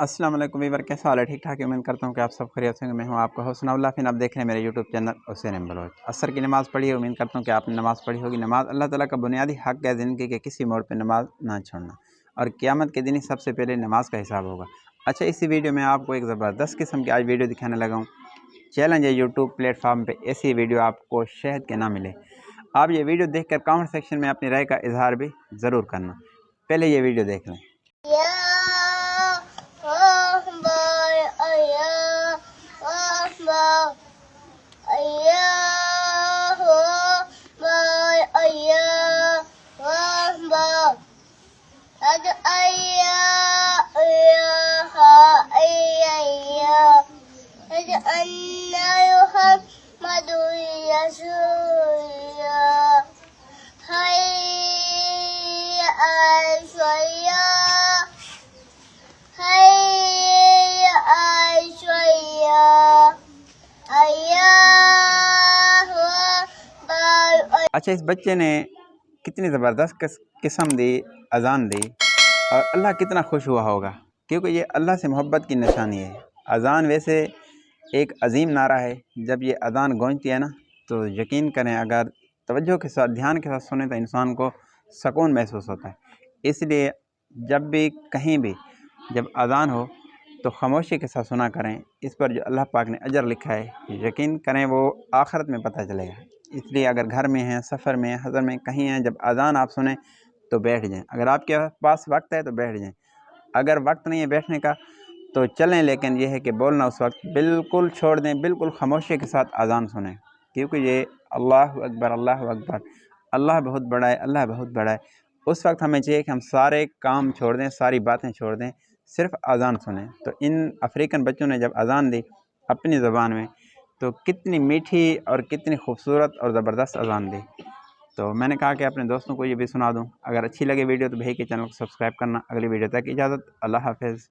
अस्सलाम वालेकुम वीवर, कैसा हाल है? ठीक ठाक है। उम्मीद करता हूँ कि आप सब खैरियत से होंगे। मैं हूँ आपका होस्ट नौला फिन। आप देख रहे हैं मेरे यूट्यूब चैनल हुसैन बलोच। असर की नमाज़ पढ़ी है, उम्मीद करता हूँ कि आपने नमाज़ पढ़ी होगी। नमाज अल्लाह ताला का बुनियादी हक़ है ज़िंदगी के किसी मोड़ पर नमाज ना छोड़ना, और क़यामत के दिन ही सबसे पहले नमाज का हिसाब होगा। अच्छा, इसी वीडियो में आपको एक ज़बरदस्त किस्म की आज वीडियो दिखाने लगा हूँ। चैलेंज है यूट्यूब प्लेटफॉर्म पर ऐसी वीडियो आपको शहद के ना मिले। आप ये वीडियो देख कर कॉमेंट सेक्शन में अपनी राय का इजहार भी ज़रूर करना। पहले ये वीडियो देख लें। अच्छा, इस बच्चे ने कितनी ज़बरदस्त किस्म दी अज़ान दी, और अल्लाह कितना खुश हुआ होगा, क्योंकि ये अल्लाह से मोहब्बत की निशानी है। अज़ान वैसे एक अजीम नारा है। जब ये अज़ान गूंजती है ना, तो यकीन करें, अगर तवज्जो के साथ ध्यान के साथ सुने तो इंसान को सुकून महसूस होता है। इसलिए जब भी कहीं भी जब अज़ान हो तो खामोशी के साथ सुना करें। इस पर जो अल्लाह पाक ने अजर लिखा है, यकीन करें वो आखिरत में पता चलेगा। इसलिए अगर घर में हैं, सफ़र में, हज़र में कहीं हैं, जब अज़ान आप सुने तो बैठ जाएं। अगर आपके पास वक्त है तो बैठ जाएं, अगर वक्त नहीं है बैठने का तो चलें, लेकिन यह है कि बोलना उस वक्त बिल्कुल छोड़ दें, बिल्कुल खामोशी के साथ अज़ान सुनें। क्योंकि ये अल्लाह अकबर, अल्लाह अकबर, अल्लाह बहुत बड़ा है, अल्लाह बहुत बड़ा है। उस वक्त हमें चाहिए कि हम सारे काम छोड़ दें, सारी बातें छोड़ दें, सिर्फ अज़ान सुनें। तो इन अफ्रीकन बच्चों ने जब अज़ान दी अपनी ज़बान में, तो कितनी मीठी और कितनी खूबसूरत और ज़बरदस्त अज़ान दी। तो मैंने कहा कि अपने दोस्तों को ये भी सुना दूं। अगर अच्छी लगे वीडियो तो भाई के चैनल को सब्सक्राइब करना। अगली वीडियो तक इजाज़त, अल्लाह हाफ़िज़।